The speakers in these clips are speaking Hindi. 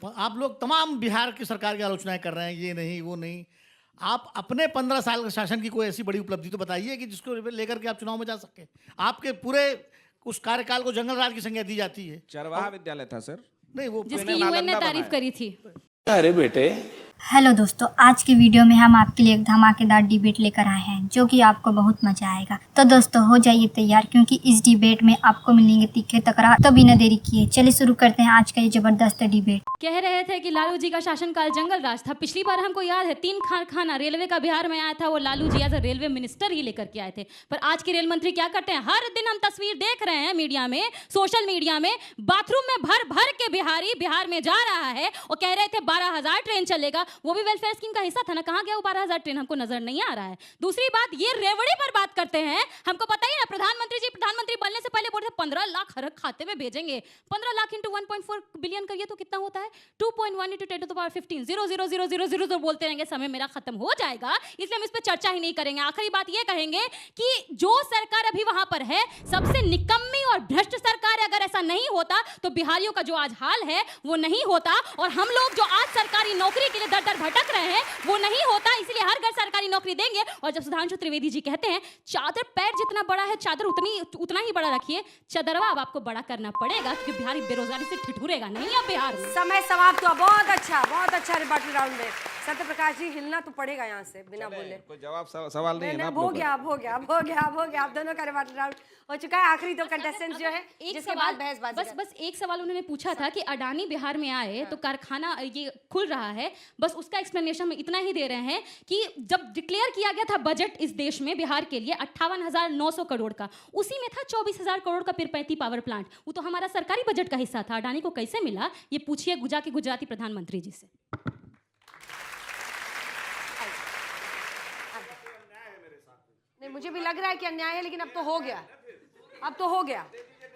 आप लोग तमाम बिहार की सरकार की आलोचनाएं कर रहे हैं, ये नहीं वो नहीं। आप अपने 15 साल के शासन की कोई ऐसी बड़ी उपलब्धि तो बताइए कि जिसको लेकर के आप चुनाव में जा सके। आपके पूरे उस कार्यकाल को जंगल राज की संज्ञा दी जाती है। चरवाहा विद्यालय था सर, नहीं वो जिसकी यूएन ने तारीफ करी थी। अरे बेटे हेलो दोस्तों, आज के वीडियो में हम आपके लिए एक धमाकेदार डिबेट लेकर आए हैं जो कि आपको बहुत मजा आएगा। तो दोस्तों हो जाइए तैयार, क्योंकि इस डिबेट में आपको मिलेंगे तीखे तकरार। तो बिना देरी किए चलिए शुरू करते हैं आज का ये जबरदस्त डिबेट। कह रहे थे कि लालू जी का शासनकाल जंगल राज था। पिछली बार हमको याद है 3 कारखाना रेलवे का बिहार में आया था, वो Lalu ji as a railway minister ही लेकर के आए थे। पर आज के रेल मंत्री क्या करते हैं, हर दिन हम तस्वीर देख रहे हैं मीडिया में, सोशल मीडिया में, बाथरूम में भर भर के बिहारी बिहार में जा रहा है और कह रहे थे 12,000 ट्रेन चलेगा। वो भी वेलफेयर स्कीम का हिस्सा था ना, कहाँ गया वो 12,000 ट्रेन, हमको नजर नहीं आ रहा है। दूसरी बात, ये रेवड़ी पर बात करते हैं। हमको पता ही ना, प्रधानमंत्री जी प्रधानमंत्री बनने से पहले बोलते 15 लाख हर खाते में भेजेंगे। 15 लाख इंटू 1.4 बिलियन करिए तो कितना होता है, 2.1 इंटू 10 टू द पावर 15, 0 बोलते रहेंगे, समय मेरा खत्म हो जाएगा, इसलिए हम इस पर चर्चा ही नहीं करेंगे। आखिरी बात ये कहेंगे कि जो सरकार अभी वहां पर है सबसे निकम्मी और भ्रष्ट सरकार है। अगर ऐसा नहीं होता तो बिहारियों का जो आज हाल है वो नहीं होता, और हम लोग जो आज सरकारी नौकरी के लिए दर दर भटक रहे हैं वो नहीं होता। इसलिए हर घर सरकारी नौकरी देंगे। और जब सुधांशु त्रिवेदी जी कहते हैं चादर पैर जितना बड़ा है, चादर उतना ही बड़ा रखिए, चदरवा अब आपको बड़ा करना पड़ेगा, क्योंकि बिहारी बेरोजगारी से ठिठुरेगा नहीं अब बिहार में। समय समाप्त हुआ। बहुत अच्छा रिबटल राउंड में सत्य प्रकाश जी हिलना तो पड़ेगा यहाँ से बिना बोले। कोई जवाब सवाल नहीं है ना आप हो लोगों गया आप दोनों का रिबटल राउंड हो चुका है। आखिरी 2 कंटेस्टेंट्स जो है जिसके बाद बहसबाजी बस एक सवाल उन्होंने पूछा था कि अडानी बिहार में आए तो कारखाना ये खुल रहा है, बस उसका एक्सप्लेनेशन में इतना ही दे रहे हैं कि जब डिक्लेयर किया गया था बजट इस देश में बिहार के लिए 58,900 करोड़ का, उसी में था 24,000 करोड़ का पीरपैंती पावर प्लांट। वो तो हमारा सरकारी बजट का हिस्सा था, अडानी को कैसे मिला ये पूछिए गुजराती प्रधानमंत्री जी से। नहीं, मुझे भी लग रहा है कि अन्याय है, लेकिन अब तो हो गया।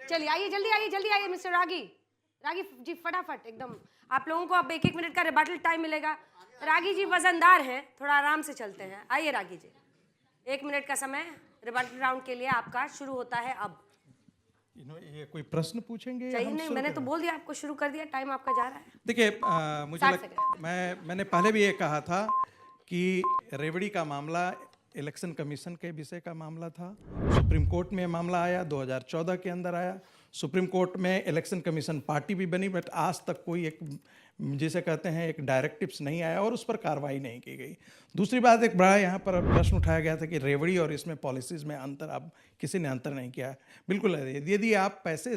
चलिए आइए, जल्दी आइए मिस्टर रागी जी, फटाफट एकदम। आप लोगों को अब 1-1 मिनट का रिबटल टाइम मिलेगा। रागी जी वजनदार हैं, थोड़ा आराम से चलते हैं। आइए रागी जी, 1 मिनट का समय रिबटल राउंड के लिए आपका शुरू होता है अब। ये कोई प्रश्न पूछेंगे? चाहिए नहीं, मैंने तो बोल दिया, आपको शुरू कर दिया, टाइम आपका जा रहा है। देखिए मैंने पहले भी ये कहा था कि रेवड़ी का मामला इलेक्शन कमीशन के विषय का मामला था। सुप्रीम कोर्ट में मामला आया, 2014 के अंदर आया। सुप्रीम कोर्ट में इलेक्शन कमीशन पार्टी भी बनी, बट आज तक कोई एक जिसे कहते हैं एक डायरेक्टिव्स नहीं आया और उस पर कार्रवाई नहीं की गई। दूसरी बात, एक बड़ा यहाँ पर प्रश्न उठाया गया था कि रेवड़ी और इसमें पॉलिसीज़ में अंतर, अब किसी ने अंतर नहीं किया। बिल्कुल, यदि आप पैसे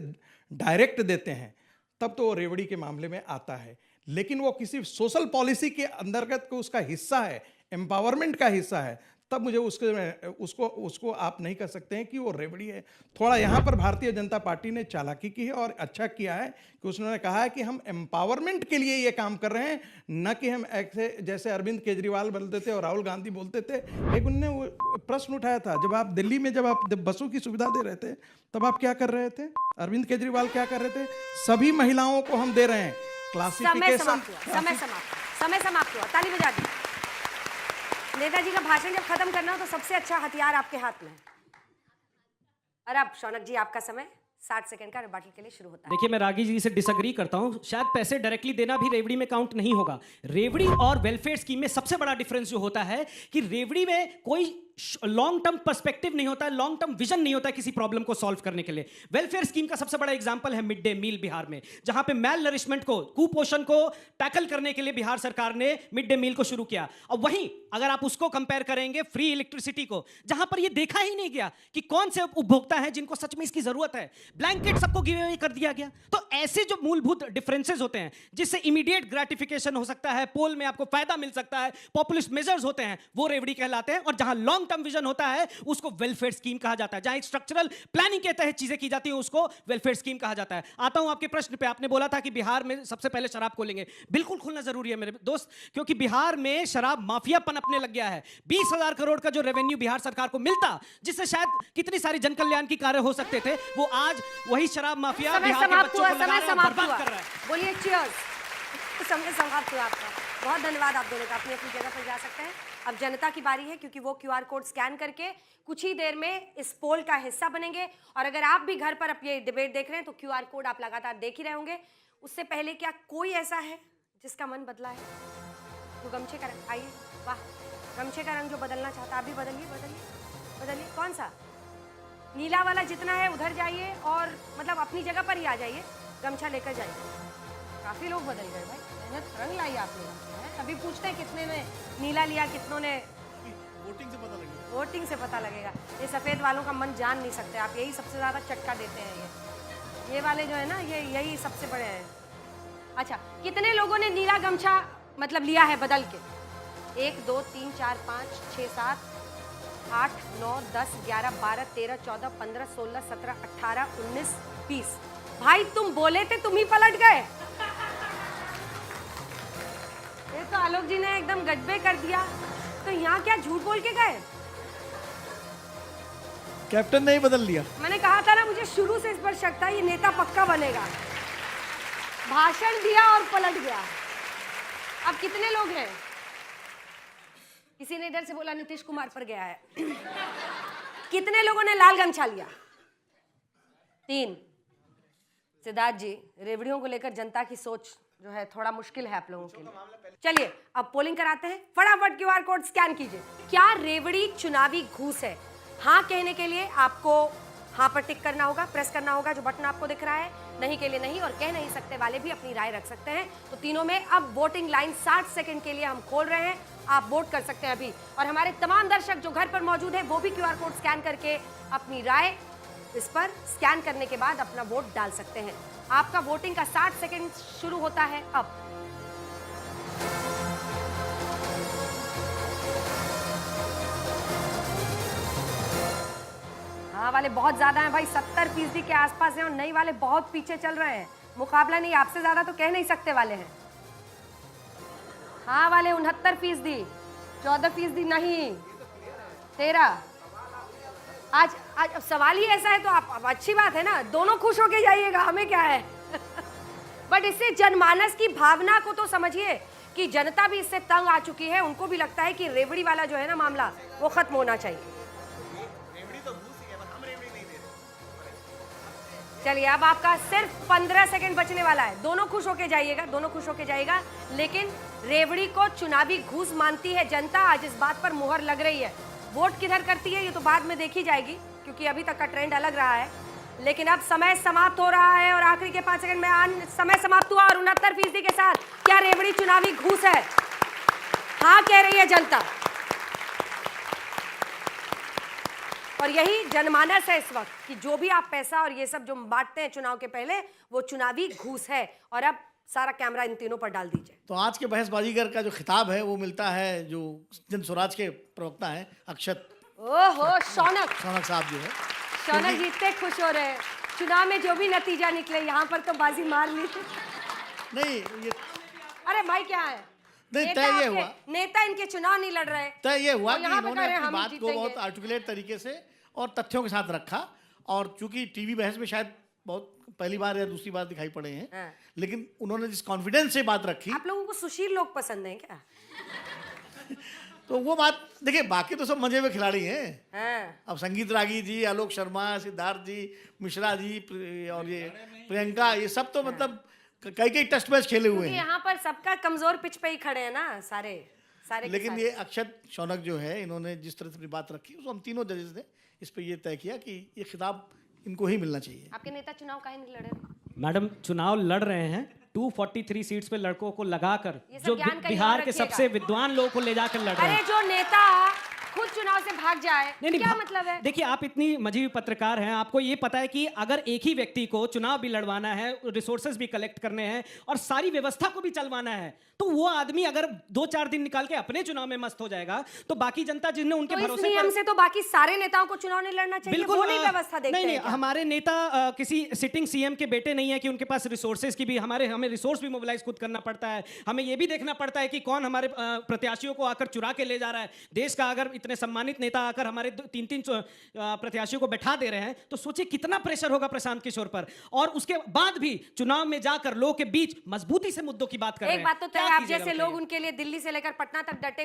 डायरेक्ट देते हैं तब तो वो रेवड़ी के मामले में आता है, लेकिन वो किसी सोशल पॉलिसी के अंतर्गत को उसका हिस्सा है, एम्पावरमेंट का हिस्सा है, तब मुझे उसको आप नहीं कह सकते हैं कि वो रेवड़ी है। थोड़ा यहाँ पर भारतीय जनता पार्टी ने चालाकी की है और अच्छा किया है कि उसने कहा है कि हम एम्पावरमेंट के लिए ये काम कर रहे हैं, न कि हम ऐसे जैसे अरविंद केजरीवाल बोलते थे और राहुल गांधी बोलते थे। एक उनने वो प्रश्न उठाया था, जब आप दिल्ली में जब आप बसों की सुविधा दे रहे थे तब आप क्या कर रहे थे? अरविंद केजरीवाल क्या कर रहे थे? सभी महिलाओं को हम दे रहे हैं क्लासिफिकेशन। समय समाप्त हुआ, ताली बजा दी। नेताजी का भाषण जब खत्म करना हो तो सबसे अच्छा हथियार आपके हाथ में है। और अब शौनक जी आपका समय 60 सेकंड का रिबटल के लिए शुरू होता है। देखिए, मैं रागी जी से डिसएग्री करता हूं। शायद पैसे डायरेक्टली देना भी रेवड़ी में काउंट नहीं होगा। रेवड़ी और वेलफेयर स्कीम में सबसे बड़ा डिफरेंस जो होता है कि रेवड़ी में कोई लॉन्ग टर्म पर्सपेक्टिव नहीं होता है, लॉन्ग टर्म विजन नहीं होता है किसी प्रॉब्लम को सॉल्व करने के लिए। वेलफेयर स्कीम का सबसे बड़ा एग्जांपल है मिड डे मील बिहार में, जहां पे मैल नरिशमेंट को, कुपोषण को टैकल करने के लिए बिहार सरकार ने मिड डे मील को शुरू किया। और वहीं अगर आप उसको कंपेयर करेंगे फ्री इलेक्ट्रिसिटी को, जहां पर यह देखा ही नहीं गया कि कौन से उपभोक्ता हैं जिनको सच में इसकी जरूरत है, ब्लैंकेट सबको गिव अवे कर दिया गया। तो ऐसे जो मूलभूत डिफरेंसेस होते हैं जिससे इमीडिएट ग्रेटिफिकेशन हो सकता है, पोल में आपको फायदा मिल सकता है, पॉपुलिस्ट मेजर्स होते हैं, वो रेवड़ी कहलाते हैं। और जहां लॉन्ग टर्म विजन होता है उसको वेलफेयर स्कीम कहा जाता है। जहां एक स्ट्रक्चरल प्लानिंग के तहत चीजें की जाती हैं उसको वेलफेयर स्कीम कहा जाता है। आता हूं आपके प्रश्न पे। आपने बोला था कि बिहार में सबसे पहले शराब खोलेंगे। बिल्कुल खुलना जरूरी है मेरे दोस्त, क्योंकि बिहार में शराब माफिया पनपने लग गया है। 20,000 करोड़ का जो रेवेन्यू बिहार सरकार को मिलता, जिससे शायद कितनी सारी जन कल्याण की कार्य हो सकते थे, वो आज वही शराब माफिया बिहार के बच्चों को लगा रहा है, बर्बाद कर रहा है। बोलिए चीयर्स। समय समाप्त हुआ आपका। बहुत धन्यवाद आप दोनों का। अपनी अपनी जगह पर जा सकते हैं। अब जनता की बारी है, क्योंकि वो QR कोड स्कैन करके कुछ ही देर में इस पोल का हिस्सा बनेंगे। और अगर आप भी घर पर अब ये डिबेट देख रहे हैं तो QR कोड आप लगातार देख ही रहे होंगे। उससे पहले क्या कोई ऐसा है जिसका मन बदला है वो गमछे का रंग, आइए वाह, गमछे का रंग जो बदलना चाहता, आप भी बदलिए बदलिए बदलिए। कौन सा? नीला वाला जितना है उधर जाइए और मतलब अपनी जगह पर ही आ जाइए, गमछा लेकर जाइए। काफी लोग बदल गए भाई, मेहनत रंग लाई आप लोगों ने। अभी पूछते हैं कितने ने नीला लिया, कितनों ने वोटिंग से पता लगेगा। वोटिंग से पता लगेगा। ये सफेद वालों का मन जान नहीं सकते आप, यही सबसे ज्यादा चटका देते हैं ये वाले जो है ना, ये यही सबसे बड़े हैं। अच्छा, कितने लोगों ने नीला गमछा मतलब लिया है बदल के? 1 2 3 4 5 6 7 8 9 10 11 12 13 14 15 16 17 18 19 20। भाई तुम बोले थे, तुम ही पलट गए। ये तो आलोक जी ने एकदम गजबे कर दिया। तो यहाँ क्या झूठ बोल के गए? कैप्टन ने ही बदल लिया। मैंने कहा था ना, मुझे शुरू से इस पर शक था, ये नेता पक्का बनेगा। भाषण दिया और पलट गया। अब कितने लोग हैं? किसी ने इधर से बोला नीतीश कुमार पर गया है। कितने लोगों ने लाल गमछा लिया? 3। सिद्धार्थ जी, रेवड़ियों को लेकर जनता की सोच जो है थोड़ा मुश्किल है आप लोगों के लिए। चलिए अब पोलिंग कराते हैं। फटाफट QR कोड स्कैन कीजिए। क्या रेवड़ी चुनावी घूस है? हाँ कहने के लिए आपको हाँ पर टिक करना होगा, प्रेस करना होगा जो बटन आपको दिख रहा है। नहीं के लिए नहीं, और कह नहीं सकते वाले भी अपनी राय रख सकते हैं। तो तीनों में अब वोटिंग लाइन 60 सेकंड के लिए हम खोल रहे हैं। आप वोट कर सकते हैं अभी, और हमारे तमाम दर्शक जो घर पर मौजूद है वो भी QR कोड स्कैन करके अपनी राय इस पर स्कैन करने के बाद अपना वोट डाल सकते हैं। आपका वोटिंग का 60 सेकंड शुरू होता है अब। हाँ वाले बहुत ज्यादा हैं भाई, 70% के आसपास हैं, और नई वाले बहुत पीछे चल रहे हैं। मुकाबला नहीं, आपसे ज्यादा तो कह नहीं सकते वाले हैं। हाँ वाले 69%, 14% नहीं, 13। आज अब सवाल ही ऐसा है तो आप अच्छी बात है ना, दोनों खुश होके जाइएगा, हमें क्या है। बट इससे जनमानस की भावना को तो समझिए कि जनता भी इससे तंग आ चुकी है। उनको भी लगता है कि रेवड़ी वाला जो है ना मामला, वो खत्म होना चाहिए। चलिए अब आपका सिर्फ 15 सेकंड बचने वाला है। दोनों खुश होके जाइएगा, दोनों खुश होके जाइएगा। लेकिन रेवड़ी को चुनावी घूस मानती है जनता, आज इस बात पर मुहर लग रही है। वोट किधर करती है ये तो बाद में देखी जाएगी, क्योंकि अभी तक का ट्रेंड अलग रहा है। लेकिन अब समय समाप्त हो रहा है और आखिरी के 5 सेकंड में समय समाप्त हुआ, और 69% के साथ क्या रेवड़ी चुनावी घूस है? हाँ कह रही है जनता, और यही जनमानस है इस वक्त कि जो भी आप पैसा और ये सब जो बांटते हैं चुनाव के पहले, वो चुनावी घूस है। और अब सारा कैमरा इन तीनों पर डाल दीजिए। तो आज के बहस बाजीगर का जो खिताब है वो मिलता है जो जन स्वराज के प्रवक्ता हैं अक्षत। ओहो, शौनक साहब जो है, शौनक जीतते खुश हो रहे हैं। चुनाव में जो भी नतीजा निकले, यहाँ पर तो बाजी मार ली। नहीं ये अरे भाई क्या है, नहीं, तय ये हुआ, नेता इनके चुनाव नहीं लड़ रहे। तय ये हुआ और कि यहाँ पे इन्होंने कह रहे हैं अपनी हम बात को जीतेंगे। बहुत आर्टिकुलेट तरीके से और तथ्यों के साथ रखा। और चूंकि टीवी बहस में शायद बहुत पहली बार या दूसरी बार दिखाई पड़े हैं, हाँ। लेकिन उन्होंने जिस कॉन्फिडेंस से बात रखी, आप लोगों को सुशील लोग पसंद हैं क्या? तो वो बात देखिए, बाकी तो सब मजे में खिलाड़ी हैं। हाँ। अब संगीत रागी जी, आलोक शर्मा, सिद्धार्थ जी, मिश्रा जी और ये प्रियंका, ये सब तो मतलब कई टेस्ट मैच खेले हुए हैं। यहाँ पर सबका कमजोर पिच पे ही खड़े हैं ना सारे सारे के लेकिन सारे। ये अक्षत शौनक जो है, इन्होंने जिस तरह से अपनी बात रखी, उसको हम तीनों जजेस ने इस पे ये तय किया कि ये खिताब इनको ही मिलना चाहिए। आपके नेता चुनाव काहे नहीं लड़े? मैडम चुनाव लड़ रहे हैं 243 सीट्स पे लड़कों को लगाकर, ये सब जो ज्ञान कहीं बिहार और के रखिएगा। सबसे विद्वान लोगों को ले जाकर लड़ रहे अरे हैं। जो नेता खुद चुनाव से भाग जाए, क्या मतलब है? देखिए आप इतनी मजहबी पत्रकार हैं, आपको ये पता है कि अगर एक ही व्यक्ति को चुनाव भी लड़वाना है, रिसोर्सेज भी कलेक्ट करने हैं और सारी व्यवस्था को भी चलवाना है, तो वो आदमी अगर 2-4 दिन निकाल के अपने चुनाव में मस्त हो जाएगा, तो बाकी जनता जिन्हें उनके तो इस भरोसे नियम पर से तो बाकी सारे नेताओं को चुनाव नहीं लड़ना चाहिए। बिल्कुल वो नहीं व्यवस्था देखते नहीं, हैं क्या? हमारे नेता किसी सिटिंग सीएम के बेटे नहीं है कि उनके पास रिसोर्सेज की भी हमें रिसोर्स भी मोबिलाइज खुद करना पड़ता है। हमें ये भी देखना पड़ता है कि कौन हमारे प्रत्याशियों को आकर चुरा के ले जा रहा है। देश का अगर इतने सम्मानित नेता आकर हमारे 3-3 प्रत्याशियों को बैठा दे रहे हैं, तो सोचिए कितना प्रेशर होगा प्रशांत किशोर पर। और उसके बाद भी चुनाव में जाकर लोगों के बीच मजबूती से मुद्दों की बात कर रहे हैं। एक बात तो तय क्या है, आप कीजिएगा जैसे बताइए? लोग उनके लिए दिल्ली से लेकर पटना तक डटे